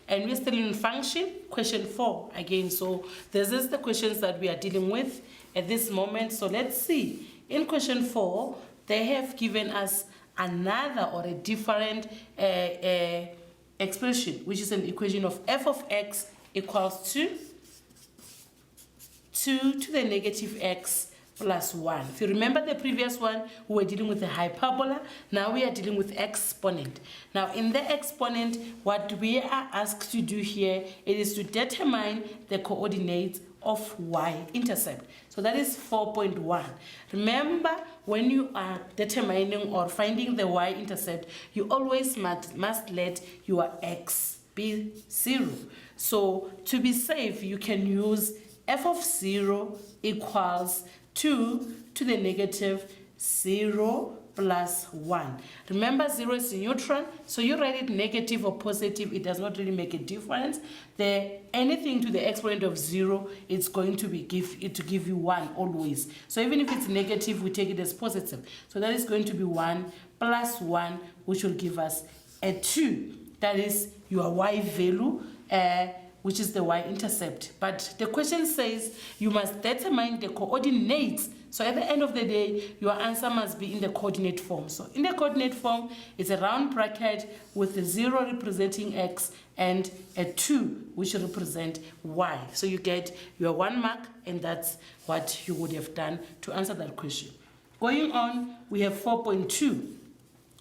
and we're still in function, question 4 again. So this is the questions that we are dealing with at this moment. So let's see. In question 4, they have given us another or a different expression, which is an equation of f of x equals to 2 to the negative x plus 1. If you remember the previous one, we were dealing with the hyperbola. Now we are dealing with exponent. Now in the exponent, what we are asked to do here, it is to determine the coordinates of y-intercept. So that is 4.1. Remember, when you are determining or finding the y-intercept, you always must let your x be 0. So to be safe, you can use f of 0 equals 2 to the negative 0 plus 1. Remember, 0 is neutral, so you write it negative or positive, it does not really make a difference. Anything to the exponent of 0, it's going to give you 1 always. So even if it's negative, we take it as positive. So that is going to be 1 plus 1, which will give us a 2. That is your y value, which is the y-intercept. But the question says you must determine the coordinates. So at the end of the day, your answer must be in the coordinate form. So in the coordinate form, it's a round bracket with a 0 representing x and a 2 which represent y. So you get your 1 mark, and that's what you would have done to answer that question. Going on, we have 4.2.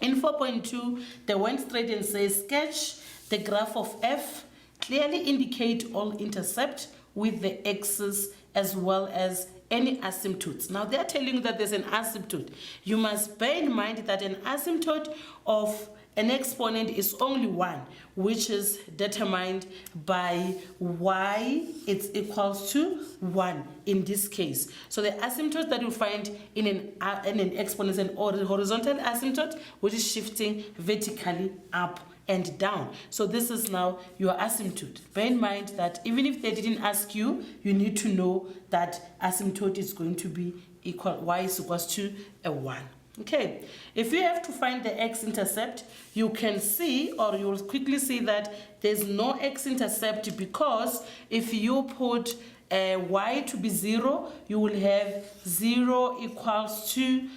In 4.2, they went straight and says, sketch the graph of f, clearly indicate all intercept with the x's as well as any asymptotes. Now they're telling you that there's an asymptote. You must bear in mind that an asymptote of an exponent is only 1, which is determined by y it's equals to 1 in this case. So the asymptote that you find in an exponent is an horizontal asymptote, which is shifting vertically up and down. So this is now your asymptote. Bear in mind that even if they didn't ask you, you need to know that asymptote is going to be equal, y is equals to a 1. Okay, if you have to find the x-intercept, you can see, or you will quickly see that there's no x-intercept, because if you put y to be 0, you will have 0 equals to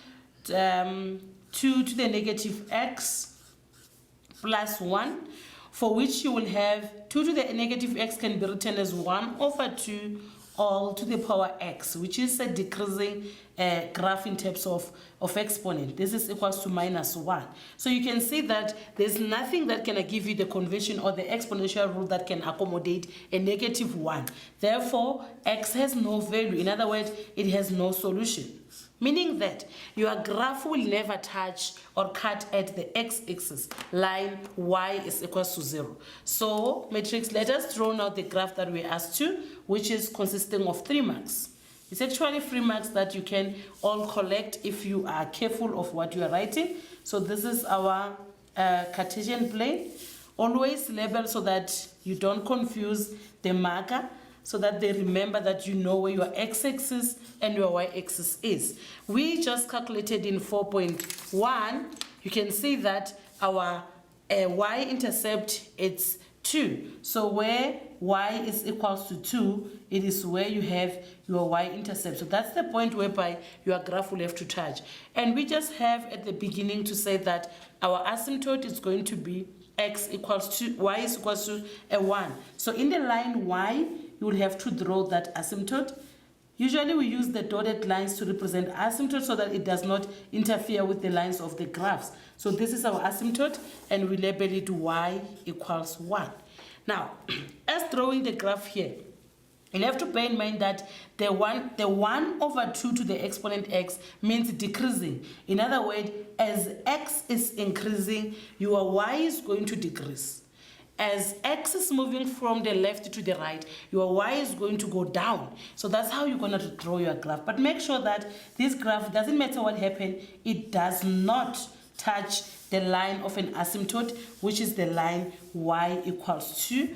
2 to the negative x plus 1, for which you will have 2 to the negative x can be written as 1 over 2 all to the power x, which is a decreasing graph in terms of exponent. This is equals to minus 1. So you can see that there's nothing that can give you the convention or the exponential rule that can accommodate a negative 1. Therefore, x has no value. In other words, it has no solution. Meaning that your graph will never touch or cut at the x-axis line y is equals to 0. So, matrix, let us draw now the graph that we asked to, which is consisting of 3 marks. It's actually 3 marks that you can all collect if you are careful of what you are writing. So this is our Cartesian plane. Always label so that you don't confuse the marker, so that they remember that you know where your x-axis and your y-axis is. We just calculated in 4.1, you can see that our y-intercept, it's 2. So where y is equals to 2, it is where you have your y-intercept. So that's the point whereby your graph will have to touch. And we just have at the beginning to say that our asymptote is going to be x equals to, y is equals to a 1. So in the line y, you will have to draw that asymptote. Usually we use the dotted lines to represent asymptote so that it does not interfere with the lines of the graphs. So this is our asymptote, and we label it y equals 1. Now, as drawing the graph here, you have to bear in mind that the 1 over 2 to the exponent x means decreasing. In other words, as x is increasing, your y is going to decrease. As x is moving from the left to the right, your y is going to go down. So that's how you're going to draw your graph. But make sure that this graph, doesn't matter what happened, it does not touch the line of an asymptote, which is the line y equals to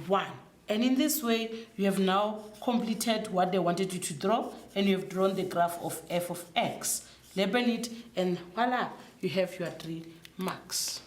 1. And in this way, you have now completed what they wanted you to draw, and you have drawn the graph of f of x. Label it, and voila, you have your 3 marks.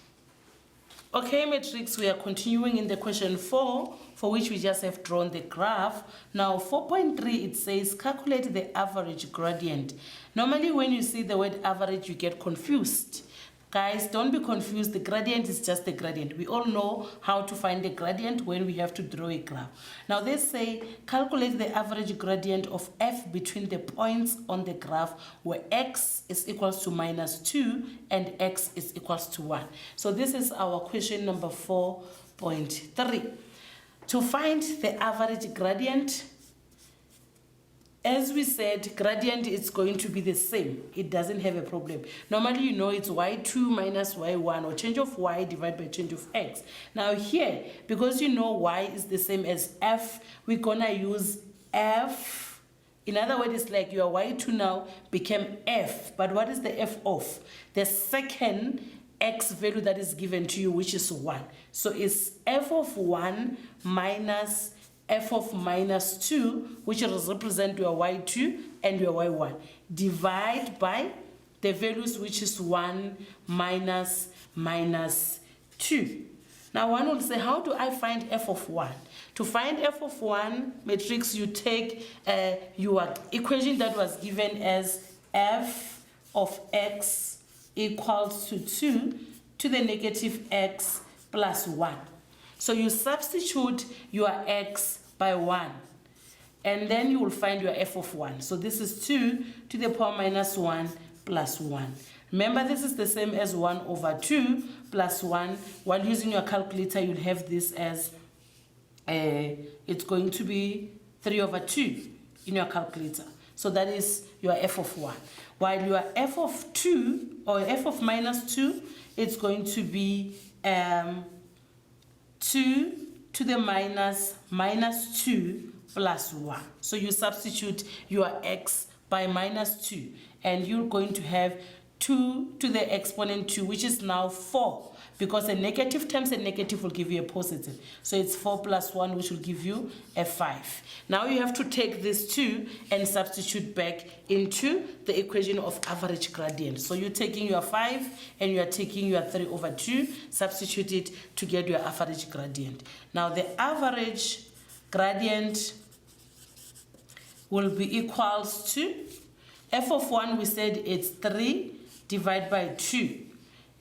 Okay, matrix, we are continuing in the question 4, for which we just have drawn the graph. Now 4.3, it says calculate the average gradient. Normally when you see the word average, you get confused. Guys, don't be confused. The gradient is just the gradient. We all know how to find the gradient when we have to draw a graph. Now they say calculate the average gradient of f between the points on the graph where x is equals to -2 and x is equals to 1. So this is our question number 4.3. To find the average gradient, as we said, gradient is going to be the same. It doesn't have a problem. Normally, you know, it's y2 minus y1, or change of y divided by change of x. Now here, because you know y is the same as f, we're gonna use f. In other words, it's like your y2 now became f. But what is the f of? The second x value that is given to you, which is 1. So it's f of 1 minus f of -2, which represent your y2 and your y1, divide by the values, which is 1 minus -2. Now one will say, how do I find f of 1? To find f of 1, matrix, you take your equation that was given as f of x equals to 2 to the negative x plus 1. So you substitute your x by 1, and then you will find your f of 1. So this is 2 to the power -1 plus 1. Remember, this is the same as 1 over 2 plus 1. While using your calculator, you'll have this as, it's going to be 3 over 2 in your calculator. So that is your f of 1. While your f of 2, or f of -2, it's going to be 2 to the -2 plus 1. So you substitute your x by -2, and you're going to have 2 to the exponent 2, which is now 4, because a negative times a negative will give you a positive. So it's 4 plus 1, which will give you a 5. Now you have to take this 2 and substitute back into the equation of average gradient. So you're taking your 5 and you are taking your 3 over 2, substitute it to get your average gradient. Now the average gradient will be equals to f of 1, we said it's 3 divided by 2,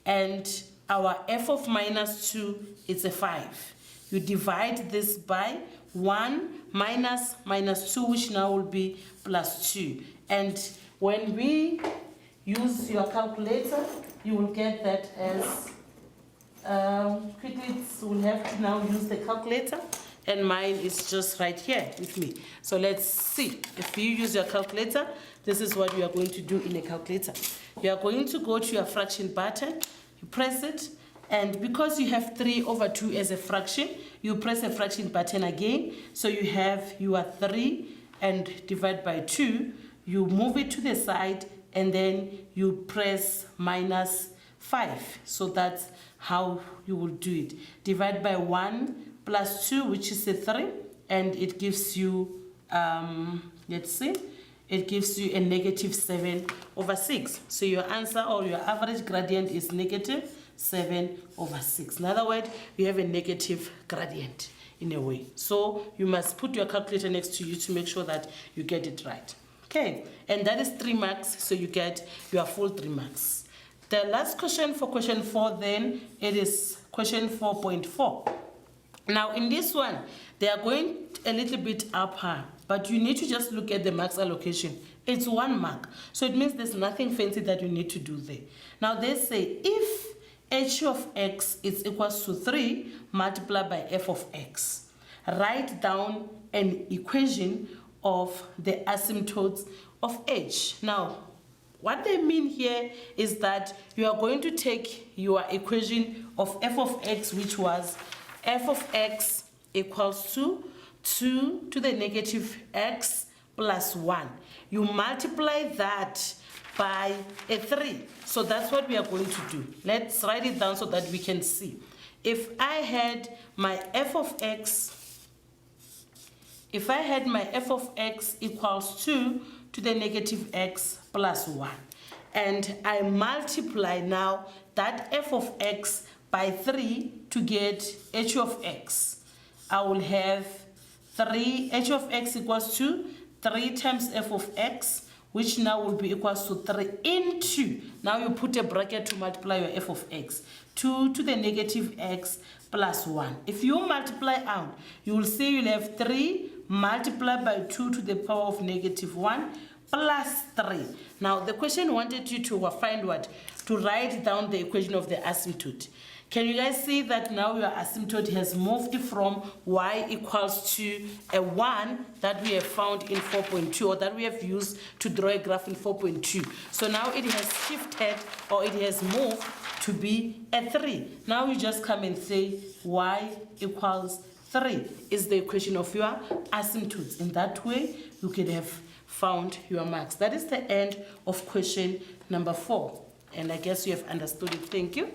and our f of -2 is a 5. You divide this by 1 minus -2, which now will be +2. And when we use your calculator, you will get that as, quickly, we'll have to now use the calculator, and mine is just right here with me. So let's see. If you use your calculator, this is what you are going to do in a calculator. You are going to go to your fraction button, you press it, and because you have 3 over 2 as a fraction, you press the fraction button again. So you have your 3 and divide by 2, you move it to the side, and then you press -5. So that's how you will do it. Divide by 1 plus 2, which is a 3, and it gives you, let's see, it gives you a -7 over 6. So your answer, or your average gradient, is -7 over 6. In other words, you have a negative gradient in a way. So you must put your calculator next to you to make sure that you get it right. Okay, and that is 3 marks, so you get your full 3 marks. The last question for question 4 then, it is question 4.4. Now in this one, they are going a little bit up high, but you need to just look at the marks allocation. It's 1 mark, so it means there's nothing fancy that you need to do there. Now they say if h of x is equals to 3 multiplied by f of x, write down an equation of the asymptotes of h. Now what they mean here is that you are going to take your equation of f of x, which was f of x equals to 2 to the negative x plus 1. You multiply that by a 3. So that's what we are going to do. Let's write it down so that we can see. If I had my f of x, equals 2 to the negative x plus 1, and I multiply now that f of x by 3 to get h of x, I will have 3, h of x equals to 3 times f of x, which now will be equals to 3 into, now you put a bracket to multiply your f of x, 2 to the negative x plus 1. If you multiply out, you will see you'll have 3 multiplied by 2 to the power of negative 1 plus 3. Now the question wanted you to find what? To write down the equation of the asymptote. Can you guys see that now your asymptote has moved from y equals to a 1 that we have found in 4.2, or that we have used to draw a graph in 4.2. So now it has shifted, or it has moved to be a 3. Now you just come and say y equals 3 is the equation of your asymptotes. In that way, you could have found your marks. That is the end of question number 4. And I guess you have understood it. Thank you.